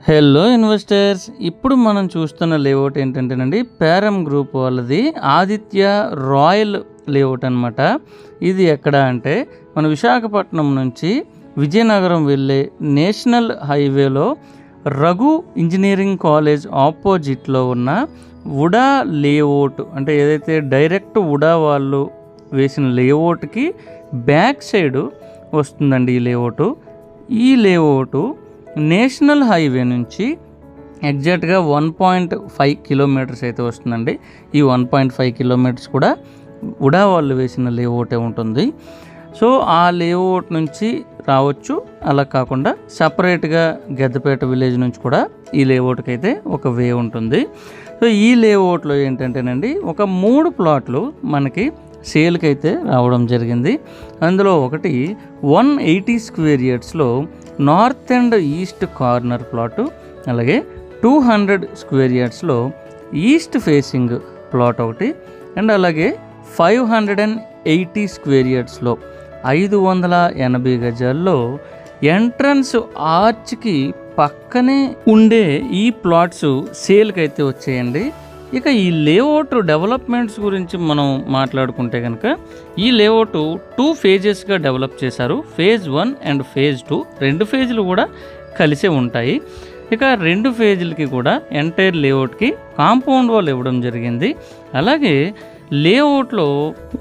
Hello investors, ఇప్పుడు మనం చూస్తున్న లేఅవుట్ ఏంటంటేనండి, పేరం గ్రూప్ వాళ్ళది ఆదిత్య రాయల్ లేఅవుట్ అనమాట. ఇది ఎక్కడ అంటే మన విశాఖపట్నం నుంచి విజయనగరం వెళ్ళే నేషనల్ హైవేలో రఘు ఇంజనీరింగ్ కాలేజ్ ఆపోజిట్లో ఉన్న వుడా లేఅవుట్, అంటే ఏదైతే డైరెక్ట్ వుడా వాళ్ళు వేసిన లేఅవుట్కి బ్యాక్ సైడ్ వస్తుందండి ఈ లేఅవుట్. ఈ లేఅవుట్ నేషనల్ హైవే నుంచి ఎగ్జాక్ట్గా 1.5 కిలోమీటర్స్ అయితే వస్తుందండి. ఈ 1.5 కిలోమీటర్స్ కూడా వుడా వాళ్ళు వేసిన లేఅవుటే ఉంటుంది. సో ఆ లేఅవుట్ నుంచి రావచ్చు, అలా కాకుండా సపరేట్గా గెద్దపేట విలేజ్ నుంచి కూడా ఈ లేఅవుట్కి అయితే ఒక వే ఉంటుంది. సో ఈ లేఅవుట్లో ఏంటంటేనండి, ఒక 3 ప్లాట్లు మనకి సేల్కి అయితే రావడం జరిగింది. అందులో ఒకటి 180 స్క్వేర్ యార్డ్స్లో north and east corner plot, అలాగే 200 స్క్వేర్ యార్డ్స్లో ఈస్ట్ ఫేసింగ్ ప్లాట్ ఒకటి, అండ్ అలాగే 580 స్క్వేర్ యార్డ్స్లో 580 గజాల్లో ఎంట్రన్స్ ఆర్చ్కి పక్కనే ఉండే ఈ ప్లాట్స్ సేల్కి అయితే వచ్చాయండి. ఇక ఈ లేఅవుట్ డెవలప్మెంట్స్ గురించి మనం మాట్లాడుకుంటే కనుక, ఈ లేఅవుట్ 2 ఫేజెస్గా డెవలప్ చేశారు. ఫేజ్ 1 అండ్ ఫేజ్ 2 2 ఫేజ్లు కూడా కలిసే ఉంటాయి. ఇక 2 ఫేజ్లకి కూడా ఎంటైర్ లేఅవుట్కి కాంపౌండ్ వాల్ ఇవ్వడం జరిగింది. అలాగే లేఅవుట్లో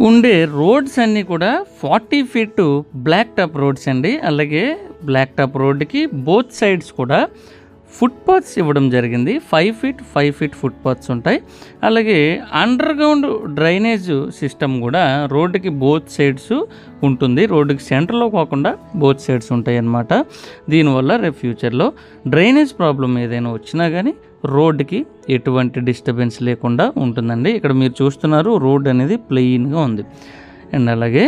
ఉండే రోడ్స్ అన్నీ కూడా 40 ఫీట్ బ్లాక్ టాప్ రోడ్స్ అండి. అలాగే బ్లాక్ టాప్ రోడ్డుకి బోత్ సైడ్స్ కూడా ఫుట్పాత్స్ ఇవ్వడం జరిగింది. 5 ఫీట్ ఫుట్పాత్స్ ఉంటాయి. అలాగే అండర్ గ్రౌండ్ డ్రైనేజ్ సిస్టమ్ కూడా రోడ్డుకి బోత్ సైడ్స్ ఉంటుంది. రోడ్డుకి సెంటర్లో కాకుండా బోత్ సైడ్స్ ఉంటాయి అన్నమాట. దీనివల్ల రేపు ఫ్యూచర్లో డ్రైనేజ్ ప్రాబ్లం ఏదైనా వచ్చినా కానీ రోడ్డుకి ఎటువంటి డిస్టర్బెన్స్ లేకుండా ఉంటుందండి. ఇక్కడ మీరు చూస్తున్నారు, రోడ్ అనేది ప్లెయిన్గా ఉంది. అండ్ అలాగే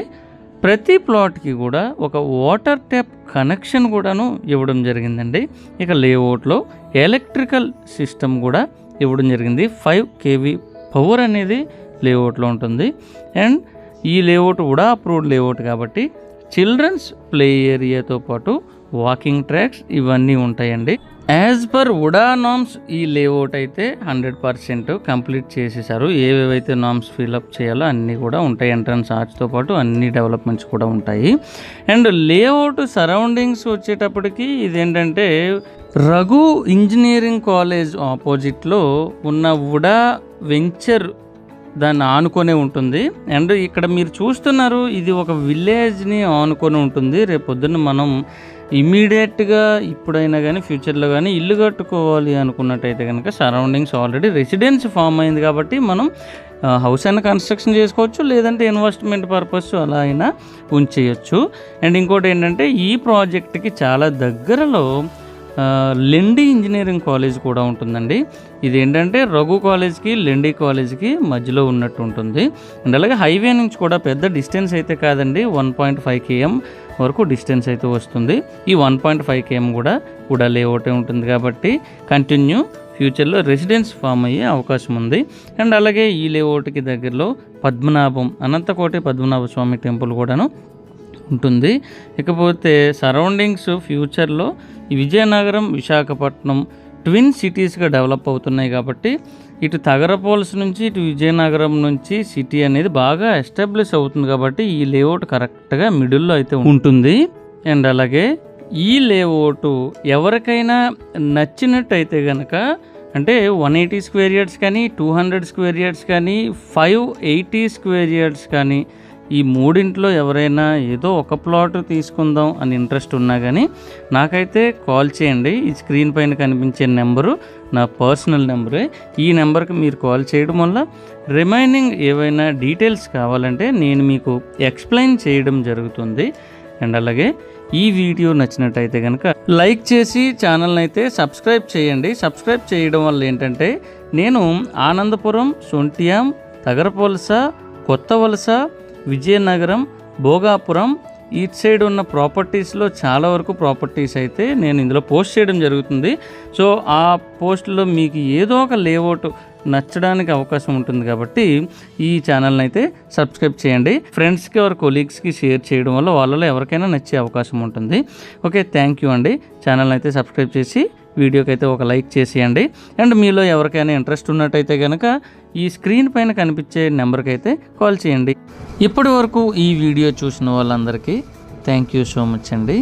ప్రతి ప్లాట్కి కూడా ఒక వాటర్ ట్యాప్ కనెక్షన్ కూడాను ఇవ్వడం జరిగిందండి. ఇక లేఅవుట్లో ఎలక్ట్రికల్ సిస్టమ్ కూడా ఇవ్వడం జరిగింది. 5 kV పవర్ అనేది లేఅవుట్లో ఉంటుంది. అండ్ ఈ లేఅవుట్ కూడా అప్రూవ్డ్ లేఅవుట్ కాబట్టి చిల్డ్రన్స్ ప్లే ఏరియాతో పాటు వాకింగ్ ట్రాక్స్ ఇవన్నీ ఉంటాయండి. యాజ్ పర్ వుడా నామ్స్ ఈ లేఅవుట్ అయితే 100% కంప్లీట్ చేసేసారు. ఏవేవైతే నామ్స్ ఫిల్అప్ చేయాలో అన్నీ కూడా ఉంటాయి. ఎంట్రన్స్ ఆర్చ్తో పాటు అన్ని డెవలప్మెంట్స్ కూడా ఉంటాయి. అండ్ లేఅవుట్ సరౌండింగ్స్ వచ్చేటప్పటికి ఇదేంటంటే రఘు ఇంజనీరింగ్ కాలేజ్ ఆపోజిట్లో ఉన్న వుడా వెంచర్ దాన్ని ఆనుకొనే ఉంటుంది. అండ్ ఇక్కడ మీరు చూస్తున్నారు, ఇది ఒక విలేజ్ని ఆనుకొని ఉంటుంది. రేపు పొద్దున్న మనం ఇమీడియట్గా ఇప్పుడైనా కానీ ఫ్యూచర్లో కానీ ఇల్లు కట్టుకోవాలి అనుకున్నట్టయితే కనుక సరౌండింగ్స్ ఆల్రెడీ రెసిడెన్స్ ఫామ్ అయింది కాబట్టి మనం హౌస్ అయినా కన్స్ట్రక్షన్ చేసుకోవచ్చు, లేదంటే ఇన్వెస్ట్మెంట్ పర్పస్ అలా అయినా ఉంచేయచ్చు. అండ్ ఇంకోటి ఏంటంటే, ఈ ప్రాజెక్ట్కి చాలా దగ్గరలో లెండి ఇంజనీరింగ్ కాలేజ్ కూడా ఉంటుందండి. ఇది ఏంటంటే రఘు కాలేజ్కి లెండి కాలేజ్కి మధ్యలో ఉన్నట్టు ఉంటుంది. అండ్ అలాగే హైవే నుంచి కూడా పెద్ద డిస్టెన్స్ అయితే కాదండి, 1.5 km వరకు డిస్టెన్స్ అయితే వస్తుంది. ఈ 1.5 km కూడా లేఅవుటే ఉంటుంది కాబట్టి కంటిన్యూ ఫ్యూచర్లో రెసిడెన్స్ ఫామ్ అయ్యే అవకాశం ఉంది. అండ్ అలాగే ఈ లేఅవుట్కి దగ్గరలో అనంతకోటి పద్మనాభ స్వామి టెంపుల్ కూడాను ఉంటుంది. ఇకపోతే సరౌండింగ్స్ ఫ్యూచర్లో ఈ విజయనగరం విశాఖపట్నం ట్విన్ సిటీస్గా డెవలప్ అవుతున్నాయి కాబట్టి ఇటు తగరపోల్స్ నుంచి ఇటు విజయనగరం నుంచి సిటీ అనేది బాగా ఎస్టాబ్లిష్ అవుతుంది కాబట్టి ఈ లేఅవుట్ కరెక్ట్గా మిడిల్లో అయితే ఉంటుంది. అండ్ అలాగే ఈ లేఅవుట్ ఎవరికైనా నచ్చినట్టయితే కనుక, అంటే 180 స్క్వేర్ యార్డ్స్ కానీ 200 స్క్వేర్ యార్డ్స్ కానీ 580 స్క్వేర్ యార్డ్స్ కానీ ఈ మూడింట్లో ఎవరైనా ఏదో ఒక ప్లాట్ తీసుకుందాం అని ఇంట్రెస్ట్ ఉన్నా కానీ నాకైతే కాల్ చేయండి. ఈ స్క్రీన్ పైన కనిపించే నెంబరు నా పర్సనల్ నెంబరే. ఈ నెంబర్కి మీరు కాల్ చేయడం వల్ల రిమైనింగ్ ఏవైనా డీటెయిల్స్ కావాలంటే నేను మీకు ఎక్స్ప్లెయిన్ చేయడం జరుగుతుంది. అండ్ అలాగే ఈ వీడియో నచ్చినట్టయితే కనుక లైక్ చేసి ఛానల్ని అయితే సబ్స్క్రైబ్ చేయండి. సబ్స్క్రైబ్ చేయడం వల్ల ఏంటంటే నేను ఆనందపురం, సొంటియాం, తగరపోల్స, కొత్త వలస, విజయనగరం, భోగాపురం ఈచ్ సైడ్ ఉన్న ప్రాపర్టీస్లో చాలా వరకు ప్రాపర్టీస్ అయితే నేను ఇందులో పోస్ట్ చేయడం జరుగుతుంది. సో ఆ పోస్ట్లో మీకు ఏదో ఒక లేఅవుట్ నచ్చడానికి అవకాశం ఉంటుంది కాబట్టి ఈ ఛానల్ని అయితే సబ్స్క్రైబ్ చేయండి. ఫ్రెండ్స్కి ఆర్ కొలీగ్స్కి షేర్ చేయడం వల్ల వాళ్ళలో ఎవరికైనా నచ్చే అవకాశం ఉంటుంది. ఓకే, థ్యాంక్ యూ అండి. ఛానల్ని అయితే సబ్స్క్రైబ్ చేసి వీడియోకి అయితే ఒక లైక్ చేసేయండి. అండ్ మీలో ఎవరికైనా ఇంట్రెస్ట్ ఉన్నట్టయితే కనుక ఈ స్క్రీన్ పైన కనిపించే నెంబర్కి అయితే కాల్ చేయండి. ఇప్పటి వరకు ఈ వీడియో చూసిన వాళ్ళందరికీ థ్యాంక్ యూ సో మచ్ అండి.